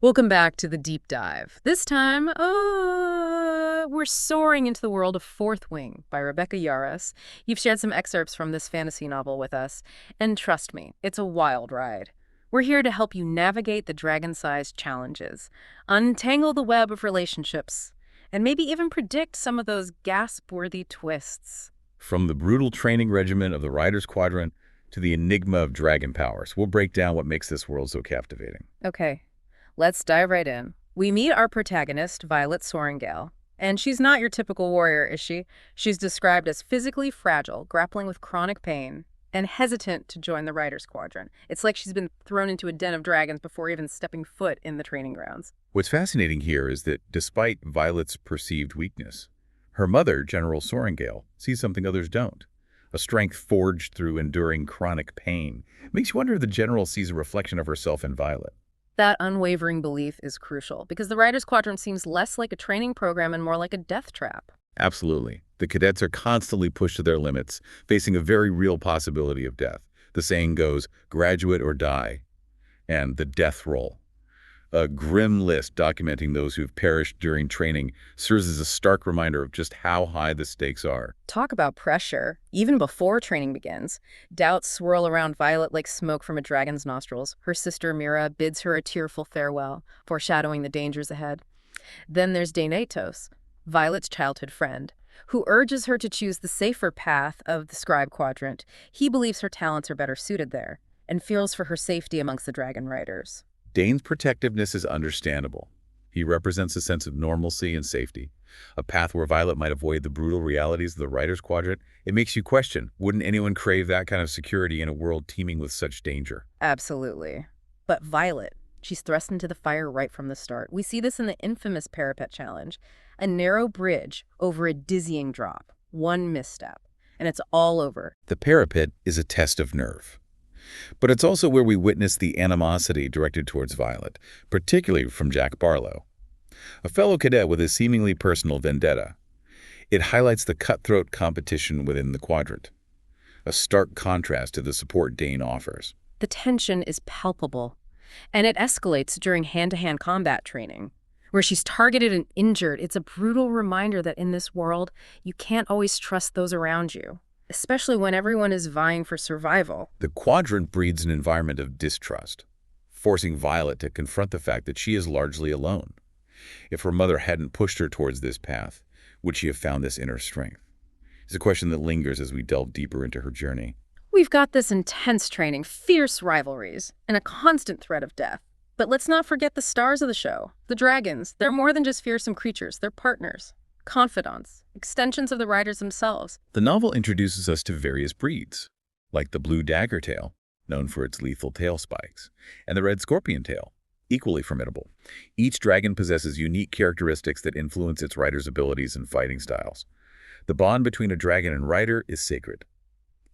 Welcome back to the deep dive. This time, we're soaring into the world of Fourth Wing by Rebecca Yarros. You've shared some excerpts from this fantasy novel with us, and trust me, it's a wild ride. We're here to help you navigate the dragon-sized challenges, untangle the web of relationships, and maybe even predict some of those gasp-worthy twists. From the brutal training regimen of the Riders Quadrant to the enigma of dragon powers, we'll break down what makes this world so captivating. Okay, let's dive right in. We meet our protagonist, Violet Sorrengail. And she's not your typical warrior, is she? She's described as physically fragile, grappling with chronic pain, and hesitant to join the Riders Quadrant. It's like she's been thrown into a den of dragons before even stepping foot in the training grounds. What's fascinating here is that despite Violet's perceived weakness, her mother, General Sorrengail, sees something others don't. A strength forged through enduring chronic pain. Makes you wonder if the general sees a reflection of herself in Violet. That unwavering belief is crucial, because the Riders Quadrant seems less like a training program and more like a death trap. Absolutely. The cadets are constantly pushed to their limits, facing a very real possibility of death. The saying goes, graduate or die, and the death roll. A grim list documenting those who've perished during training serves as a stark reminder of just how high the stakes are. Talk about pressure. Even before training begins, doubts swirl around Violet like smoke from a dragon's nostrils. Her sister Mira bids her a tearful farewell, foreshadowing the dangers ahead. Then there's Daenatos, Violet's childhood friend, who urges her to choose the safer path of the Scribe Quadrant. He believes her talents are better suited there, and fears for her safety amongst the dragon riders. Dane's protectiveness is understandable. He represents a sense of normalcy and safety, a path where Violet might avoid the brutal realities of the Riders Quadrant. It makes you question, wouldn't anyone crave that kind of security in a world teeming with such danger? Absolutely. But Violet, she's thrust into the fire right from the start. We see this in the infamous Parapet Challenge, a narrow bridge over a dizzying drop, one misstep, and it's all over. The parapet is a test of nerve. But it's also where we witness the animosity directed towards Violet, particularly from Jack Barlow, a fellow cadet with a seemingly personal vendetta. It highlights the cutthroat competition within the quadrant, a stark contrast to the support Dane offers. The tension is palpable, and it escalates during hand-to-hand combat training, where she's targeted and injured. It's a brutal reminder that in this world, you can't always trust those around you, especially when everyone is vying for survival. The quadrant breeds an environment of distrust, forcing Violet to confront the fact that she is largely alone. If her mother hadn't pushed her towards this path, would she have found this inner strength? It's a question that lingers as we delve deeper into her journey. We've got this intense training, fierce rivalries, and a constant threat of death. But let's not forget the stars of the show, the dragons. They're more than just fearsome creatures. They're partners, confidants, extensions of the riders themselves. The novel introduces us to various breeds, like the blue daggertail, known for its lethal tail spikes, and the red scorpion tail, equally formidable. Each dragon possesses unique characteristics that influence its rider's abilities and fighting styles. The bond between a dragon and rider is sacred.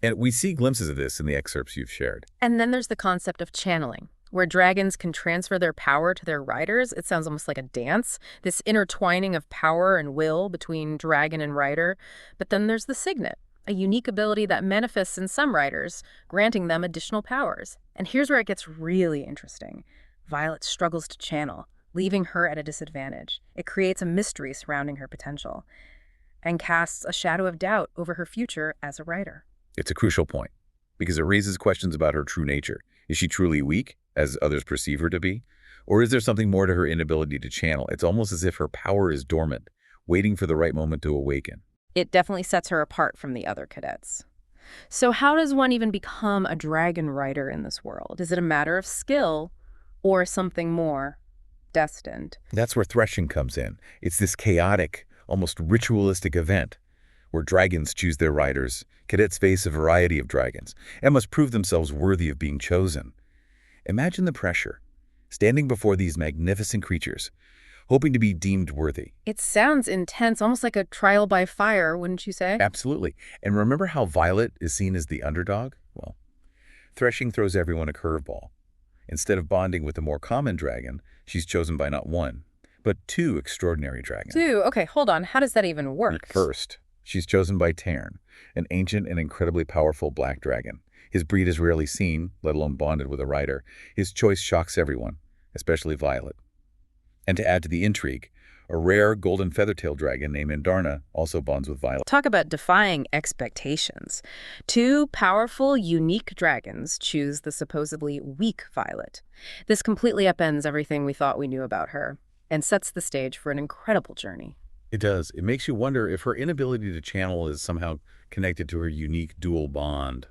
And we see glimpses of this in the excerpts you've shared. And then there's the concept of channeling, where dragons can transfer their power to their riders. It sounds almost like a dance, this intertwining of power and will between dragon and rider. But then there's the signet, a unique ability that manifests in some riders, granting them additional powers. And here's where it gets really interesting. Violet struggles to channel, leaving her at a disadvantage. It creates a mystery surrounding her potential and casts a shadow of doubt over her future as a rider. It's a crucial point, because it raises questions about her true nature. Is she truly weak, as others perceive her to be? Or is there something more to her inability to channel? It's almost as if her power is dormant, waiting for the right moment to awaken. It definitely sets her apart from the other cadets. So how does one even become a dragon rider in this world? Is it a matter of skill or something more destined? That's where threshing comes in. It's this chaotic, almost ritualistic event where dragons choose their riders, cadets face a variety of dragons, and must prove themselves worthy of being chosen. Imagine the pressure, standing before these magnificent creatures, hoping to be deemed worthy. It sounds intense, almost like a trial by fire, wouldn't you say? Absolutely. And remember how Violet is seen as the underdog? Well, threshing throws everyone a curveball. Instead of bonding with the more common dragon, she's chosen by not one, but two extraordinary dragons. Two? Okay, hold on. How does that even work? First, she's chosen by Tairn, an ancient and incredibly powerful black dragon. His breed is rarely seen, let alone bonded with a rider. His choice shocks everyone, especially Violet. And to add to the intrigue, a rare golden feathertail dragon named Andarna also bonds with Violet. Talk about defying expectations. Two powerful, unique dragons choose the supposedly weak Violet. This completely upends everything we thought we knew about her and sets the stage for an incredible journey. It does. It makes you wonder if her inability to channel is somehow connected to her unique dual bond.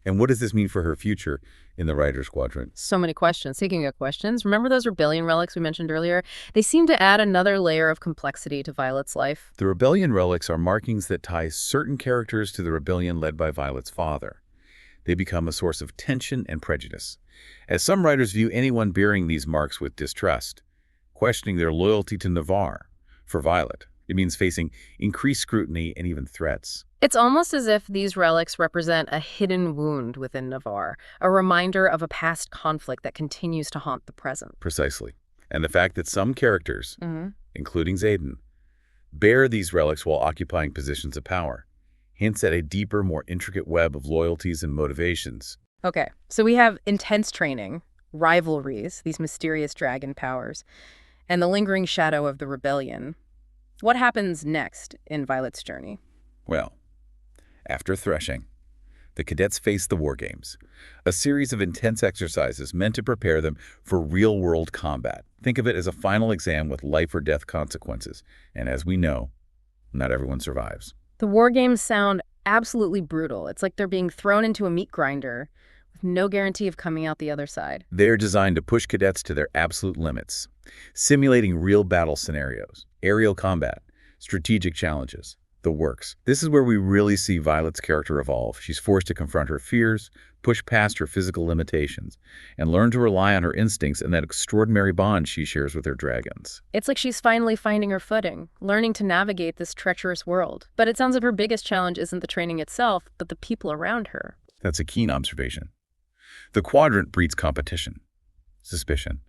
And what does this mean for her future in the Rider Squadron? So many questions. Speaking of questions, remember those rebellion relics we mentioned earlier? They seem to add another layer of complexity to Violet's life. The rebellion relics are markings that tie certain characters to the rebellion led by Violet's father. They become a source of tension and prejudice, as some writers view anyone bearing these marks with distrust, questioning their loyalty to Navarre. For Violet, it means facing increased scrutiny and even threats. It's almost as if these relics represent a hidden wound within Navarre, a reminder of a past conflict that continues to haunt the present. Precisely. And the fact that some characters, including Xaden, bear these relics while occupying positions of power hints at a deeper, more intricate web of loyalties and motivations. Okay, so we have intense training, rivalries, these mysterious dragon powers, and the lingering shadow of the rebellion. What happens next in Violet's journey? Well, after threshing, the cadets face the War Games, a series of intense exercises meant to prepare them for real-world combat. Think of it as a final exam with life-or-death consequences, and as we know, not everyone survives. The War Games sound absolutely brutal. It's like they're being thrown into a meat grinder with no guarantee of coming out the other side. They're designed to push cadets to their absolute limits, simulating real battle scenarios, aerial combat, strategic challenges, the works. This is where we really see Violet's character evolve. She's forced to confront her fears, push past her physical limitations, and learn to rely on her instincts and that extraordinary bond she shares with her dragons. It's like she's finally finding her footing, learning to navigate this treacherous world. But it sounds like her biggest challenge isn't the training itself, but the people around her. That's a keen observation. The quadrant breeds competition, suspicion,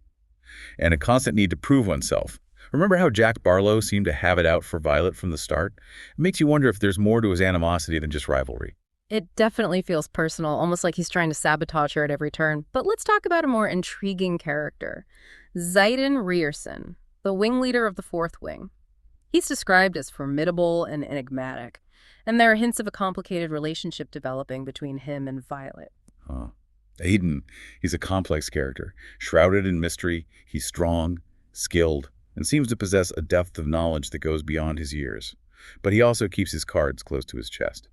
and a constant need to prove oneself. Remember how Jack Barlow seemed to have it out for Violet from the start? It makes you wonder if there's more to his animosity than just rivalry. It definitely feels personal, almost like he's trying to sabotage her at every turn. But let's talk about a more intriguing character. Xaden Rierson, the wing leader of the Fourth Wing. He's described as formidable and enigmatic, and there are hints of a complicated relationship developing between him and Violet. Aiden, he's a complex character. Shrouded in mystery, he's strong, skilled, and seems to possess a depth of knowledge that goes beyond his years. But he also keeps his cards close to his chest,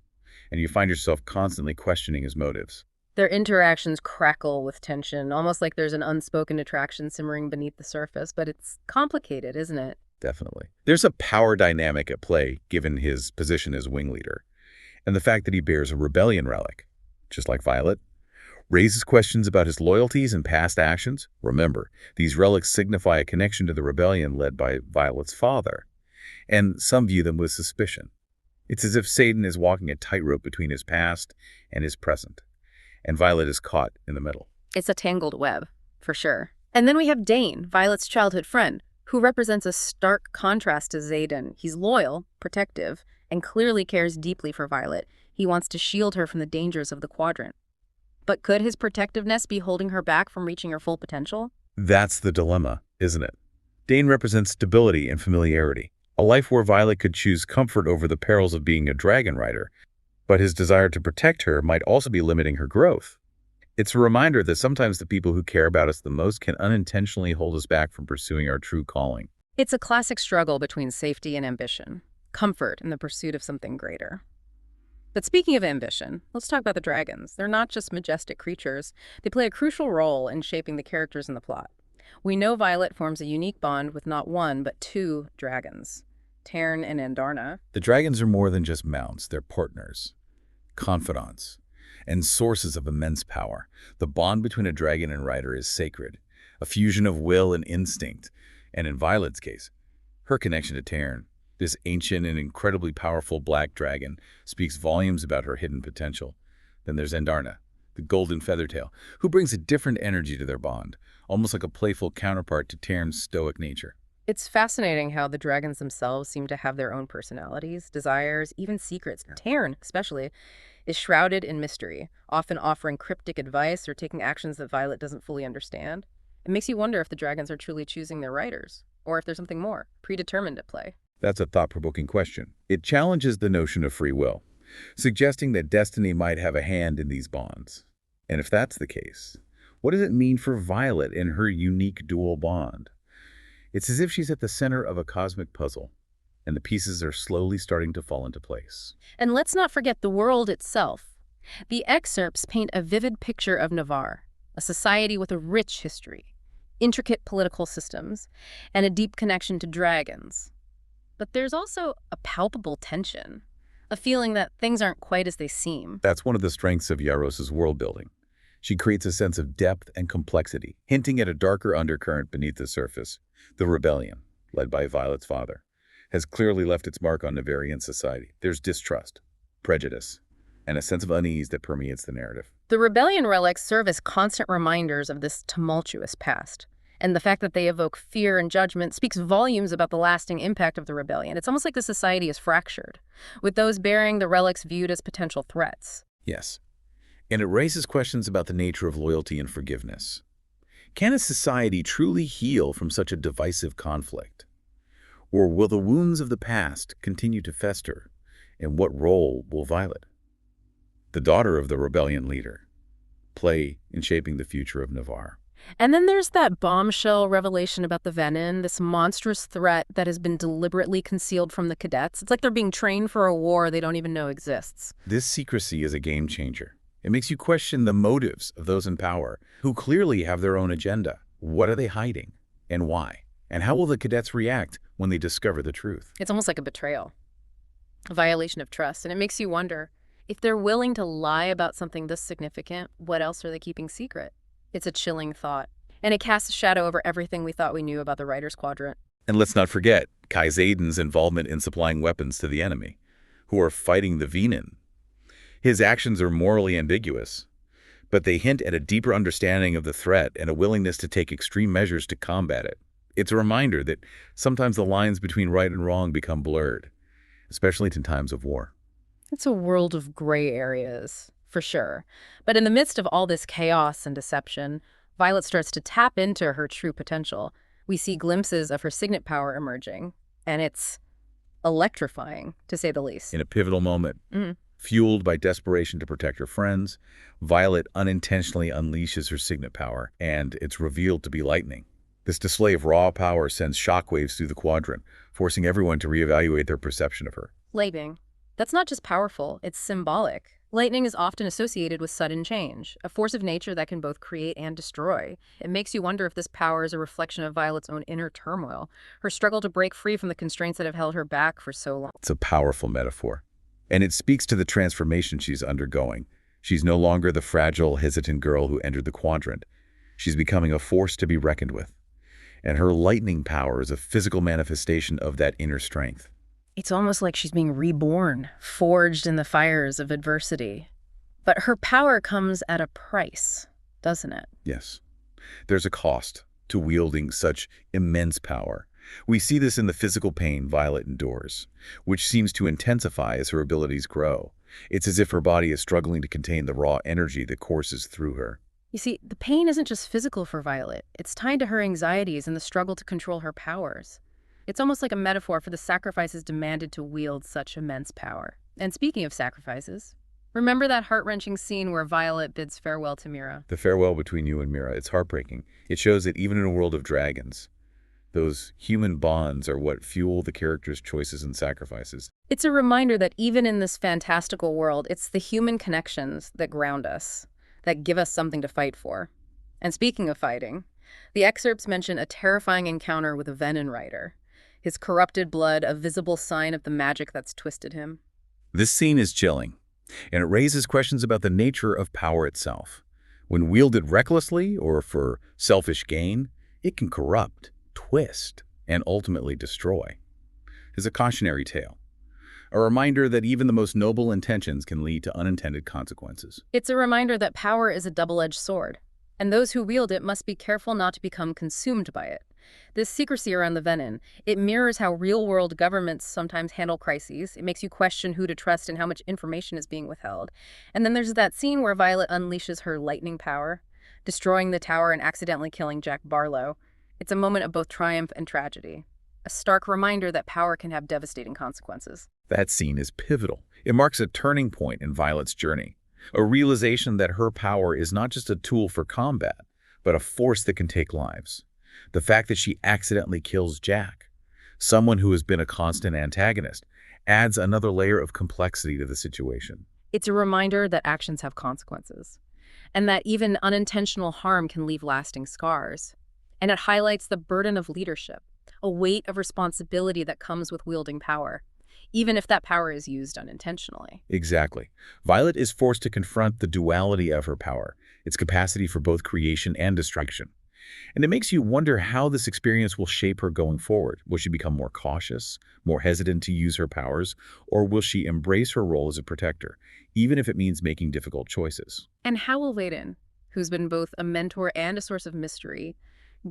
and you find yourself constantly questioning his motives. Their interactions crackle with tension, almost like there's an unspoken attraction simmering beneath the surface, but it's complicated, isn't it? Definitely. There's a power dynamic at play given his position as wing leader, and the fact that he bears a rebellion relic, just like Violet, raises questions about his loyalties and past actions. Remember, these relics signify a connection to the rebellion led by Violet's father, and some view them with suspicion. It's as if Xaden is walking a tightrope between his past and his present, and Violet is caught in the middle. It's a tangled web, for sure. And then we have Dane, Violet's childhood friend, who represents a stark contrast to Xaden. He's loyal, protective, and clearly cares deeply for Violet. He wants to shield her from the dangers of the Quadrant. But could his protectiveness be holding her back from reaching her full potential? That's the dilemma, isn't it? Dane represents stability and familiarity, a life where Violet could choose comfort over the perils of being a dragon rider, but his desire to protect her might also be limiting her growth. It's a reminder that sometimes the people who care about us the most can unintentionally hold us back from pursuing our true calling. It's a classic struggle between safety and ambition, comfort in the pursuit of something greater. But speaking of ambition, let's talk about the dragons. They're not just majestic creatures. They play a crucial role in shaping the characters in the plot. We know Violet forms a unique bond with not one, but two dragons, Tairn and Andarna. The dragons are more than just mounts. They're partners, confidants, and sources of immense power. The bond between a dragon and rider is sacred, a fusion of will and instinct. And in Violet's case, her connection to Tairn, this ancient and incredibly powerful black dragon, speaks volumes about her hidden potential. Then there's Andarna, the golden feathertail, who brings a different energy to their bond, almost like a playful counterpart to Tairn's stoic nature. It's fascinating how the dragons themselves seem to have their own personalities, desires, even secrets. Tairn, especially, is shrouded in mystery, often offering cryptic advice or taking actions that Violet doesn't fully understand. It makes you wonder if the dragons are truly choosing their riders, or if there's something more, predetermined at play. That's a thought-provoking question. It challenges the notion of free will, suggesting that destiny might have a hand in these bonds. And if that's the case, what does it mean for Violet and her unique dual bond? It's as if she's at the center of a cosmic puzzle, and the pieces are slowly starting to fall into place. And let's not forget the world itself. The excerpts paint a vivid picture of Navarre, a society with a rich history, intricate political systems, and a deep connection to dragons. But there's also a palpable tension, a feeling that things aren't quite as they seem. That's one of the strengths of Yaros's world building. She creates a sense of depth and complexity, hinting at a darker undercurrent beneath the surface. The rebellion, led by Violet's father, has clearly left its mark on Navarian society. There's distrust, prejudice, and a sense of unease that permeates the narrative. The rebellion relics serve as constant reminders of this tumultuous past. And the fact that they evoke fear and judgment speaks volumes about the lasting impact of the rebellion. It's almost like the society is fractured, with those bearing the relics viewed as potential threats. Yes, and it raises questions about the nature of loyalty and forgiveness. Can a society truly heal from such a divisive conflict? Or will the wounds of the past continue to fester? And what role will Violet, the daughter of the rebellion leader, play in shaping the future of Navarre? And then there's that bombshell revelation about the Venin, this monstrous threat that has been deliberately concealed from the cadets. It's like they're being trained for a war they don't even know exists. This secrecy is a game changer. It makes you question the motives of those in power, who clearly have their own agenda. What are they hiding, and why? And how will the cadets react when they discover the truth? It's almost like a betrayal, a violation of trust, and it makes you wonder, if they're willing to lie about something this significant, what else are they keeping secret? It's a chilling thought, and it casts a shadow over everything we thought we knew about the Riders Quadrant. And let's not forget Kai Zayden's involvement in supplying weapons to the enemy, who are fighting the Venin. His actions are morally ambiguous, but they hint at a deeper understanding of the threat and a willingness to take extreme measures to combat it. It's a reminder that sometimes the lines between right and wrong become blurred, especially in times of war. It's a world of gray areas, for sure. But in the midst of all this chaos and deception, Violet starts to tap into her true potential. We see glimpses of her signet power emerging, and it's electrifying, to say the least. In a pivotal moment, fueled by desperation to protect her friends, Violet unintentionally unleashes her signet power, and it's revealed to be lightning. This display of raw power sends shockwaves through the quadrant, forcing everyone to reevaluate their perception of her. Lightning. That's not just powerful, it's symbolic. Lightning is often associated with sudden change, a force of nature that can both create and destroy. It makes you wonder if this power is a reflection of Violet's own inner turmoil, her struggle to break free from the constraints that have held her back for so long. It's a powerful metaphor, and it speaks to the transformation she's undergoing. She's no longer the fragile, hesitant girl who entered the quadrant. She's becoming a force to be reckoned with, and her lightning power is a physical manifestation of that inner strength. It's almost like she's being reborn, forged in the fires of adversity. But her power comes at a price, doesn't it? Yes. There's a cost to wielding such immense power. We see this in the physical pain Violet endures, which seems to intensify as her abilities grow. It's as if her body is struggling to contain the raw energy that courses through her. You see, the pain isn't just physical for Violet. It's tied to her anxieties and the struggle to control her powers. It's almost like a metaphor for the sacrifices demanded to wield such immense power. And speaking of sacrifices, remember that heart-wrenching scene where Violet bids farewell to Mira? The farewell between you and Mira, it's heartbreaking. It shows that even in a world of dragons, those human bonds are what fuel the character's choices and sacrifices. It's a reminder that even in this fantastical world, it's the human connections that ground us, that give us something to fight for. And speaking of fighting, the excerpts mention a terrifying encounter with a Venin rider. His corrupted blood, a visible sign of the magic that's twisted him. This scene is chilling, and it raises questions about the nature of power itself. When wielded recklessly or for selfish gain, it can corrupt, twist, and ultimately destroy. It's a cautionary tale, a reminder that even the most noble intentions can lead to unintended consequences. It's a reminder that power is a double-edged sword, and those who wield it must be careful not to become consumed by it. This secrecy around the Venin, it mirrors how real-world governments sometimes handle crises. It makes you question who to trust and how much information is being withheld. And then there's that scene where Violet unleashes her lightning power, destroying the tower and accidentally killing Jack Barlow. It's a moment of both triumph and tragedy, a stark reminder that power can have devastating consequences. That scene is pivotal. It marks a turning point in Violet's journey, a realization that her power is not just a tool for combat, but a force that can take lives. The fact that she accidentally kills Jack, someone who has been a constant antagonist, adds another layer of complexity to the situation. It's a reminder that actions have consequences, and that even unintentional harm can leave lasting scars. And it highlights the burden of leadership, a weight of responsibility that comes with wielding power, even if that power is used unintentionally. Exactly. Violet is forced to confront the duality of her power, its capacity for both creation and destruction. And it makes you wonder how this experience will shape her going forward. Will she become more cautious, more hesitant to use her powers, or will she embrace her role as a protector, even if it means making difficult choices? And how will Layden, who's been both a mentor and a source of mystery,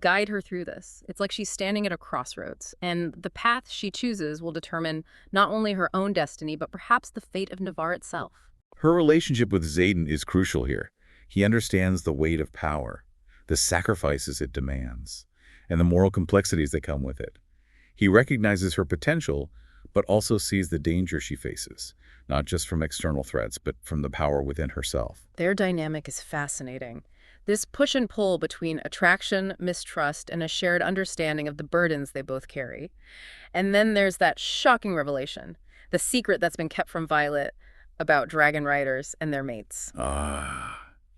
guide her through this? It's like she's standing at a crossroads, and the path she chooses will determine not only her own destiny, but perhaps the fate of Navarre itself. Her relationship with Xaden is crucial here. He understands the weight of power, the sacrifices it demands, and the moral complexities that come with it. He recognizes her potential, but also sees the danger she faces, not just from external threats, but from the power within herself. Their dynamic is fascinating. This push and pull between attraction, mistrust, and a shared understanding of the burdens they both carry. And then there's that shocking revelation, the secret that's been kept from Violet about dragon riders and their mates.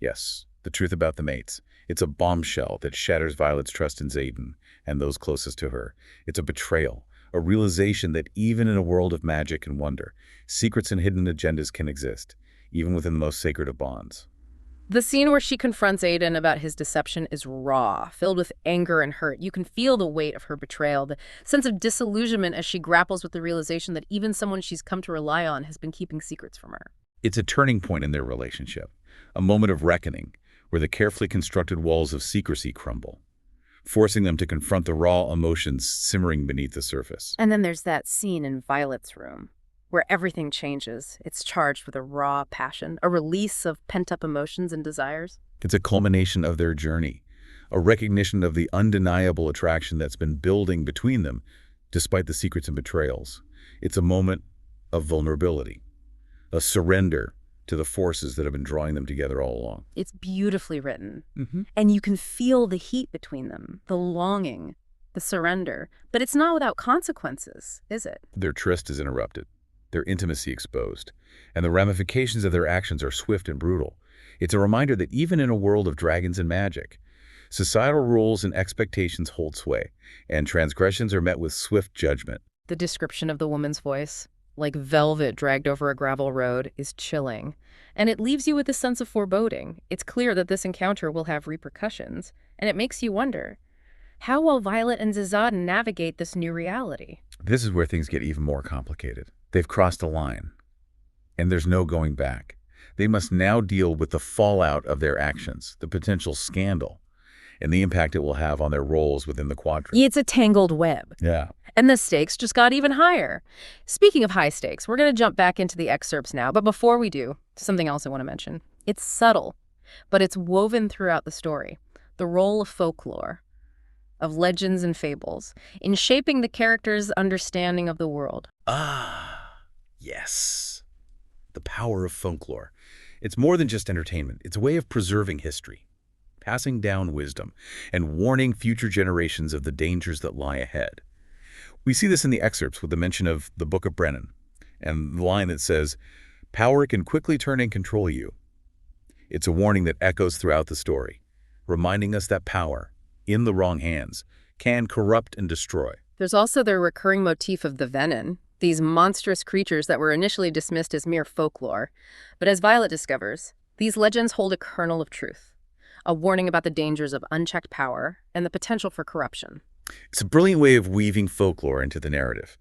Yes, the truth about the mates. It's a bombshell that shatters Violet's trust in Xaden and those closest to her. It's a betrayal, a realization that even in a world of magic and wonder, secrets and hidden agendas can exist, even within the most sacred of bonds. The scene where she confronts Aiden about his deception is raw, filled with anger and hurt. You can feel the weight of her betrayal, the sense of disillusionment as she grapples with the realization that even someone she's come to rely on has been keeping secrets from her. It's a turning point in their relationship, a moment of reckoning, where the carefully constructed walls of secrecy crumble, forcing them to confront the raw emotions simmering beneath the surface. And then there's that scene in Violet's room, where everything changes. It's charged with a raw passion, a release of pent-up emotions and desires. It's a culmination of their journey, a recognition of the undeniable attraction that's been building between them, despite the secrets and betrayals. It's a moment of vulnerability, a surrender to the forces that have been drawing them together all along. It's beautifully written, and you can feel the heat between them, the longing, the surrender. But it's not without consequences, is it? Their tryst is interrupted, their intimacy exposed, and the ramifications of their actions are swift and brutal. It's a reminder that even in a world of dragons and magic, societal rules and expectations hold sway, and transgressions are met with swift judgment. The description of the woman's voice, like velvet dragged over a gravel road, is chilling, and it leaves you with a sense of foreboding. It's clear that this encounter will have repercussions, and it makes you wonder, how will Violet and Xaden navigate this new reality? This is where things get even more complicated. They've crossed a line, and there's no going back. They must now deal with the fallout of their actions, the potential scandal, and the impact it will have on their roles within the quadrant. It's a tangled web. Yeah. And the stakes just got even higher. Speaking of high stakes, we're going to jump back into the excerpts now. But before we do, something else I want to mention. It's subtle, but it's woven throughout the story. The role of folklore, of legends and fables, in shaping the characters' understanding of the world. Yes. The power of folklore. It's more than just entertainment. It's a way of preserving history, passing down wisdom, and warning future generations of the dangers that lie ahead. We see this in the excerpts with the mention of the Book of Brennan and the line that says, "Power can quickly turn and control you." It's a warning that echoes throughout the story, reminding us that power, in the wrong hands, can corrupt and destroy. There's also the recurring motif of the Venin, these monstrous creatures that were initially dismissed as mere folklore. But as Violet discovers, these legends hold a kernel of truth, a warning about the dangers of unchecked power and the potential for corruption. It's a brilliant way of weaving folklore into the narrative,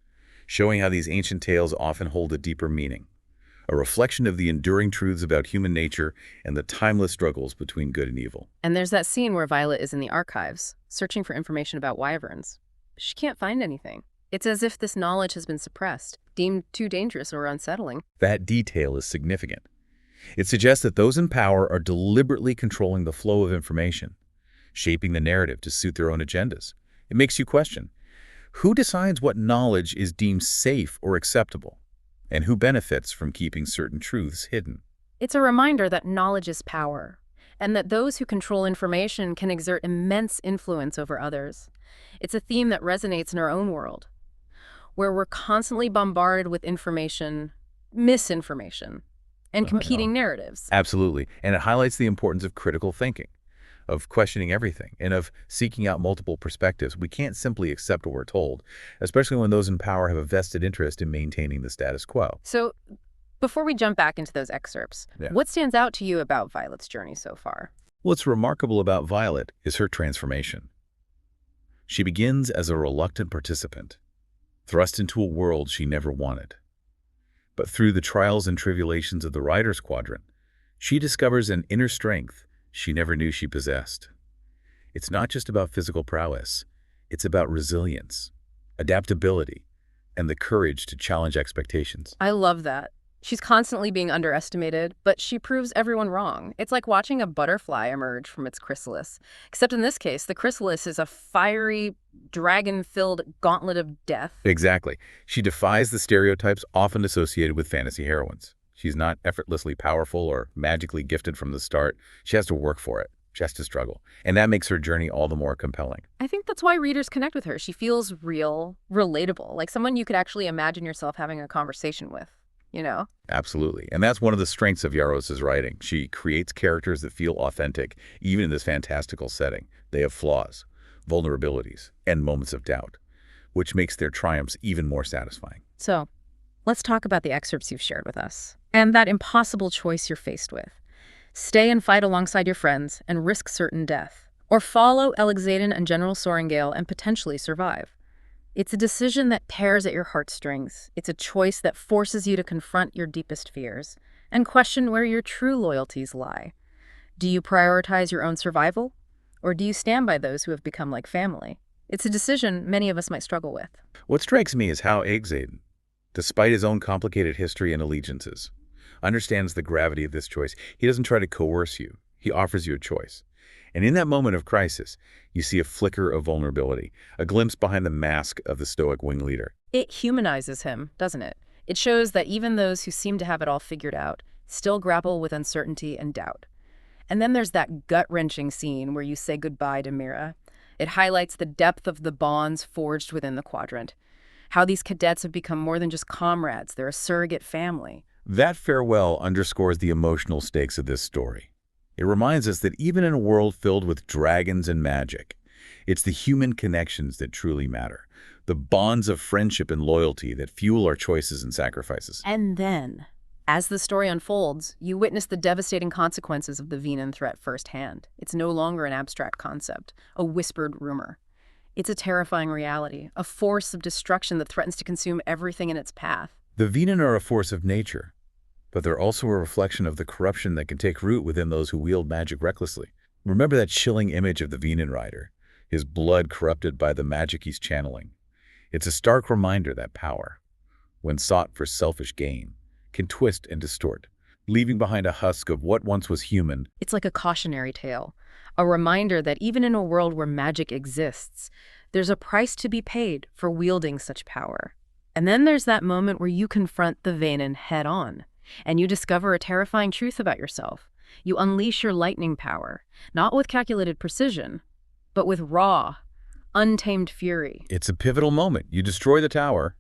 showing how these ancient tales often hold a deeper meaning, a reflection of the enduring truths about human nature and the timeless struggles between good and evil. And there's that scene where Violet is in the archives, searching for information about wyverns. She can't find anything. It's as if this knowledge has been suppressed, deemed too dangerous or unsettling. That detail is significant. It suggests that those in power are deliberately controlling the flow of information, shaping the narrative to suit their own agendas. It makes you question, who decides what knowledge is deemed safe or acceptable, and who benefits from keeping certain truths hidden? It's a reminder that knowledge is power, and that those who control information can exert immense influence over others. It's a theme that resonates in our own world, where we're constantly bombarded with information, misinformation, and competing narratives. Absolutely. And it highlights the importance of critical thinking, of questioning everything, and of seeking out multiple perspectives. We can't simply accept what we're told, especially when those in power have a vested interest in maintaining the status quo. So, before we jump back into those excerpts, what stands out to you about Violet's journey so far? What's remarkable about Violet is her transformation. She begins as a reluctant participant, thrust into a world she never wanted. But through the trials and tribulations of the Rider's Quadrant, she discovers an inner strength she never knew she possessed. It's not just about physical prowess. It's about resilience, adaptability, and the courage to challenge expectations. I love that. She's constantly being underestimated, but she proves everyone wrong. It's like watching a butterfly emerge from its chrysalis. Except in this case, the chrysalis is a fiery, dragon-filled gauntlet of death. Exactly. She defies the stereotypes often associated with fantasy heroines. She's not effortlessly powerful or magically gifted from the start. She has to work for it. She has to struggle. And that makes her journey all the more compelling. I think that's why readers connect with her. She feels real, relatable, like someone you could actually imagine yourself having a conversation with. Absolutely. And that's one of the strengths of Yaros's writing. She creates characters that feel authentic, even in this fantastical setting. They have flaws, vulnerabilities, and moments of doubt, which makes their triumphs even more satisfying. So, let's talk about the excerpts you've shared with us, and that impossible choice you're faced with. Stay and fight alongside your friends and risk certain death, or follow Elexaden and General Sorrengail and potentially survive. It's a decision that tears at your heartstrings. It's a choice that forces you to confront your deepest fears and question where your true loyalties lie. Do you prioritize your own survival, or do you stand by those who have become like family? It's a decision many of us might struggle with. What strikes me is how Elexaden, despite his own complicated history and allegiances, understands the gravity of this choice. He doesn't try to coerce you. He offers you a choice. And in that moment of crisis, you see a flicker of vulnerability, a glimpse behind the mask of the stoic wing leader. It humanizes him, doesn't it? It shows that even those who seem to have it all figured out still grapple with uncertainty and doubt. And then there's that gut-wrenching scene where you say goodbye to Mira. It highlights the depth of the bonds forged within the Quadrant, how these cadets have become more than just comrades, they're a surrogate family. That farewell underscores the emotional stakes of this story. It reminds us that even in a world filled with dragons and magic, it's the human connections that truly matter, the bonds of friendship and loyalty that fuel our choices and sacrifices. And then, as the story unfolds, you witness the devastating consequences of the Venan threat firsthand. It's no longer an abstract concept, a whispered rumor. It's a terrifying reality, a force of destruction that threatens to consume everything in its path. The Venan are a force of nature, but they're also a reflection of the corruption that can take root within those who wield magic recklessly. Remember that chilling image of the Venan rider, his blood corrupted by the magic he's channeling. It's a stark reminder that power, when sought for selfish gain, can twist and distort, leaving behind a husk of what once was human. It's like a cautionary tale, a reminder that even in a world where magic exists, there's a price to be paid for wielding such power. And then there's that moment where you confront the Venan head-on, and you discover a terrifying truth about yourself. You unleash your lightning power, not with calculated precision, but with raw, untamed fury. It's a pivotal moment. You destroy the tower,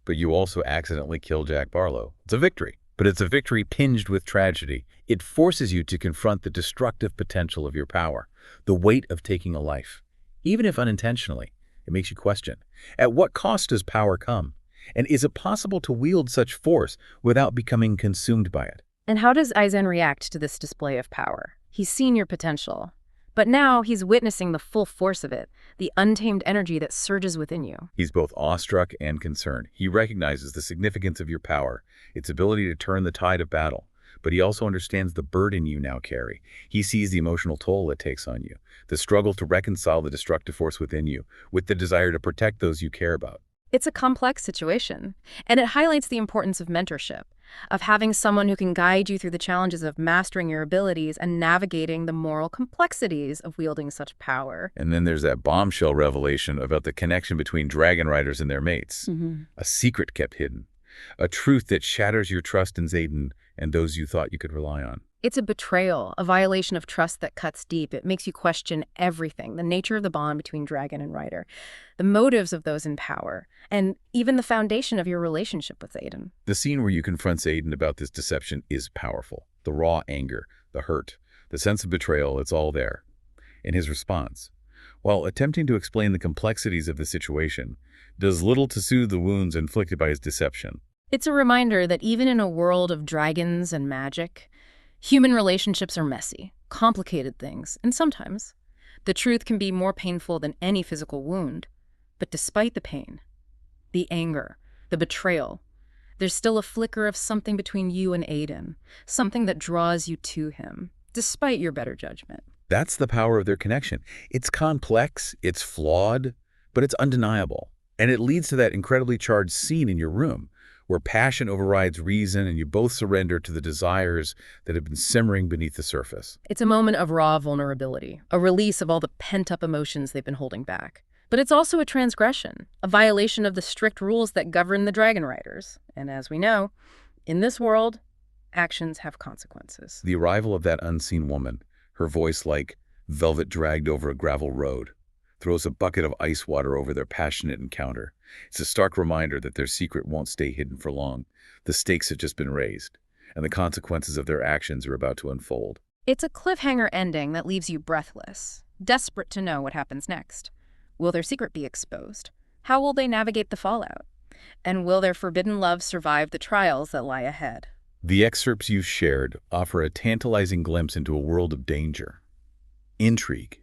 but you also accidentally kill Jack Barlow. It's a victory, but it's a victory tinged with tragedy. It forces you to confront the destructive potential of your power, the weight of taking a life. Even if unintentionally, it makes you question, at what cost does power come? And is it possible to wield such force without becoming consumed by it? And how does Aizen react to this display of power? He's seen your potential, but now he's witnessing the full force of it, the untamed energy that surges within you. He's both awestruck and concerned. He recognizes the significance of your power, its ability to turn the tide of battle, but he also understands the burden you now carry. He sees the emotional toll it takes on you, the struggle to reconcile the destructive force within you with the desire to protect those you care about. It's a complex situation, and it highlights the importance of mentorship, of having someone who can guide you through the challenges of mastering your abilities and navigating the moral complexities of wielding such power. And then there's that bombshell revelation about the connection between dragon riders and their mates. A secret kept hidden. A truth that shatters your trust in Xaden and those you thought you could rely on. It's a betrayal, a violation of trust that cuts deep. It makes you question everything, the nature of the bond between dragon and rider, the motives of those in power, and even the foundation of your relationship with Xaden. The scene where you confront Xaden about this deception is powerful. The raw anger, the hurt, the sense of betrayal, it's all there. In his response, while attempting to explain the complexities of the situation, does little to soothe the wounds inflicted by his deception. It's a reminder that even in a world of dragons and magic, human relationships are messy, complicated things, and sometimes the truth can be more painful than any physical wound. But despite the pain, the anger, the betrayal, there's still a flicker of something between you and Aiden, something that draws you to him, despite your better judgment. That's the power of their connection. It's complex, it's flawed, but it's undeniable. And it leads to that incredibly charged scene in your room, where passion overrides reason and you both surrender to the desires that have been simmering beneath the surface. It's a moment of raw vulnerability, a release of all the pent-up emotions they've been holding back. But it's also a transgression, a violation of the strict rules that govern the dragon riders. And as we know, in this world, actions have consequences. The arrival of that unseen woman, her voice like velvet dragged over a gravel road, throws a bucket of ice water over their passionate encounter. It's a stark reminder that their secret won't stay hidden for long. The stakes have just been raised, and the consequences of their actions are about to unfold. It's a cliffhanger ending that leaves you breathless, desperate to know what happens next. Will their secret be exposed? How will they navigate the fallout? And will their forbidden love survive the trials that lie ahead? The excerpts you've shared offer a tantalizing glimpse into a world of danger, intrigue,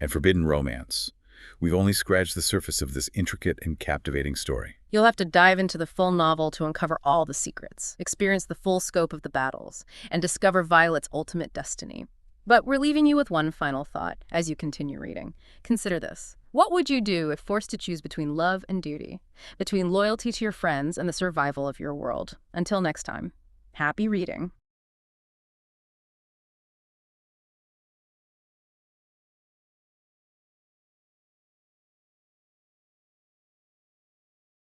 and forbidden romance. We've only scratched the surface of this intricate and captivating story. You'll have to dive into the full novel to uncover all the secrets, experience the full scope of the battles, and discover Violet's ultimate destiny. But we're leaving you with one final thought as you continue reading. Consider this. What would you do if forced to choose between love and duty, between loyalty to your friends and the survival of your world? Until next time, happy reading.